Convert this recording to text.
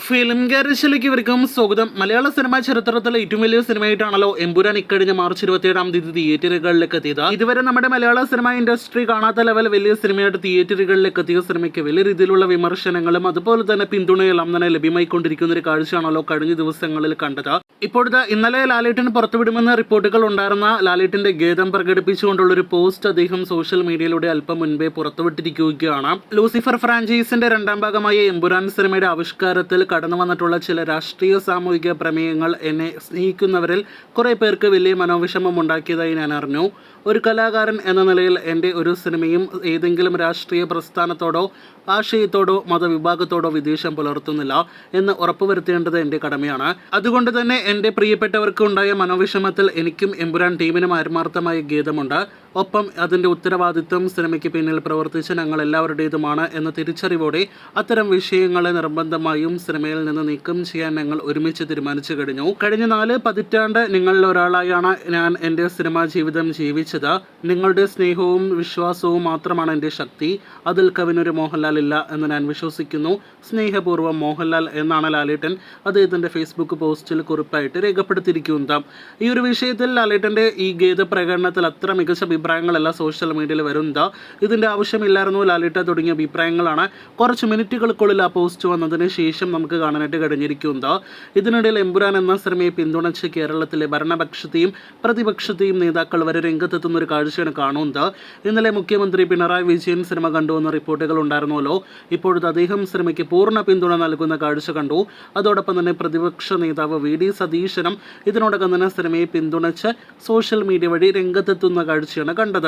Film ഗാരേജിലേക്ക് ഇവർക്കും സ്വാഗതം. മലയാള cinema ചരിത്രത്തിലെ ഏറ്റവും വലിയ സിനിമയായിട്ടാണല്ലോ എമ്പുരാൻ ഇക്കഴിഞ്ഞ മാർച്ച് 27-ാം തീയതി തിയേറ്ററുകളിലേക്ക് എത്തിയത്. ഇതുവരെ നമ്മുടെ മലയാള സിനിമാ ഇൻഡസ്ട്രി കാണാത്ത ലെവൽ വലിയ സിനിമയായിട്ട് തിയേറ്ററുകളിലേക്ക് എത്തിയ സിനിമയ്ക്ക് വലിയ രീതിയിലുള്ള വിമർശനങ്ങളും അതുപോലെ തന്നെ പിന്തുണയെല്ലാം തന്നെ ലഭ്യമായിക്കൊണ്ടിരിക്കുന്ന ഒരു കാഴ്ചയാണല്ലോ കഴിഞ്ഞ ദിവസങ്ങളിൽ കണ്ടത്. ഇപ്പോഴത്തെ ഇന്നലെ ലാലേട്ടൻ പുറത്തുവിടുമെന്ന റിപ്പോർട്ടുകൾ ഉണ്ടായിരുന്ന ലാലേട്ടന്റെ ഖേദം പ്രകടിപ്പിച്ചുകൊണ്ടുള്ള ഒരു പോസ്റ്റ് അദ്ദേഹം സോഷ്യൽ മീഡിയയിലൂടെ അല്പം മുൻപേ പുറത്തുവിട്ടിരിക്കുകയാണ്. ലൂസിഫർ ഫ്രാഞ്ചൈസിന്റെ രണ്ടാം ഭാഗമായ എമ്പുരാൻ സിനിമയുടെ ആവിഷ്കാരത്തിൽ കടന്നു വന്നിട്ടുള്ള ചില രാഷ്ട്രീയ സാമൂഹിക പ്രമേയങ്ങൾ എന്നെ സ്നേഹിക്കുന്നവരിൽ കുറെ പേർക്ക് വലിയ മനോവിഷമം ഉണ്ടാക്കിയതായി ഞാൻ അറിഞ്ഞു. ഒരു കലാകാരൻ എന്ന നിലയിൽ എൻ്റെ ഒരു സിനിമയും ഏതെങ്കിലും രാഷ്ട്രീയ പ്രസ്ഥാനത്തോടോ ആശയത്തോടോ മതവിഭാഗത്തോടോ വിദ്വേഷം പുലർത്തുന്നില്ല എന്ന് ഉറപ്പുവരുത്തേണ്ടത് എൻ്റെ കടമയാണ്. അതുകൊണ്ട് തന്നെ എൻ്റെ പ്രിയപ്പെട്ടവർക്ക് ഉണ്ടായ മനോവിഷമത്തിൽ എനിക്കും എമ്പുരാൻ ടീമിനും ആത്മാർത്ഥമായ ഖേദമുണ്ട്. ഒപ്പം അതിൻ്റെ ഉത്തരവാദിത്വം സിനിമയ്ക്ക് പിന്നിൽ പ്രവർത്തിച്ച ഞങ്ങൾ എല്ലാവരുടേതുമാണ് എന്ന തിരിച്ചറിവോടെ അത്തരം വിഷയങ്ങളെ നിർബന്ധമായും സിനിമയിൽ നിന്ന് നീക്കം ചെയ്യാൻ ഞങ്ങൾ ഒരുമിച്ച് തീരുമാനിച്ചു കഴിഞ്ഞു. കഴിഞ്ഞ 4 പതിറ്റാണ്ട് നിങ്ങളിൽ ഒരാളായാണ് ഞാൻ എൻ്റെ സിനിമാ ജീവിതം ജീവിച്ചത്. നിങ്ങളുടെ സ്നേഹവും വിശ്വാസവും മാത്രമാണ് എൻ്റെ ശക്തി. അതിൽ കവിനൊരു മോഹൻലാൽ ഇല്ല എന്ന് ഞാൻ വിശ്വസിക്കുന്നു. സ്നേഹപൂർവ്വം മോഹൻലാൽ എന്നാണ് ലാലേട്ടൻ അദ്ദേഹത്തിൻ്റെ ഫേസ്ബുക്ക് പോസ്റ്റിൽ കുറിപ്പായിട്ട് രേഖപ്പെടുത്തിയിരിക്കുന്നത്. ഈ ഒരു വിഷയത്തിൽ ലാലേട്ടൻ്റെ ഈ ഖേദ പ്രകടനത്തിൽ അത്ര മികച്ച അഭിപ്രായങ്ങളല്ല സോഷ്യൽ മീഡിയയിൽ വരുന്നത്. ഇതിൻ്റെ ആവശ്യമില്ലായിരുന്നു ലാലേട്ട തുടങ്ങിയ അഭിപ്രായങ്ങളാണ് കുറച്ച് മിനിറ്റുകൾക്കുള്ളിൽ ആ പോസ്റ്റ് വന്നതിന് ശേഷം നമുക്ക് കാണാനായിട്ട് കഴിഞ്ഞിരിക്കുന്നത്. ഇതിനിടയിൽ എമ്പുരാൻ എന്ന സിനിമയെ പിന്തുണച്ച് കേരളത്തിലെ ഭരണപക്ഷത്തെയും പ്രതിപക്ഷത്തെയും നേതാക്കൾ വരെ രംഗത്തെത്തുന്ന ഒരു കാഴ്ചയാണ് കാണുന്നത്. ഇന്നലെ മുഖ്യമന്ത്രി പിണറായി വിജയൻ സിനിമ കണ്ടുവെന്ന റിപ്പോർട്ടുകൾ ഉണ്ടായിരുന്നല്ലോ. ഇപ്പോഴത്തെ അദ്ദേഹം സിനിമയ്ക്ക് പൂർണ്ണ പിന്തുണ നൽകുന്ന കാഴ്ച കണ്ടു. അതോടൊപ്പം തന്നെ പ്രതിപക്ഷ നേതാവ് VD സതീശനും ഇതിനോടകം തന്നെ സിനിമയെ പിന്തുണച്ച് സോഷ്യൽ മീഡിയ വഴി രംഗത്തെത്തുന്ന കാഴ്ചയാണ് കണ്ടത്.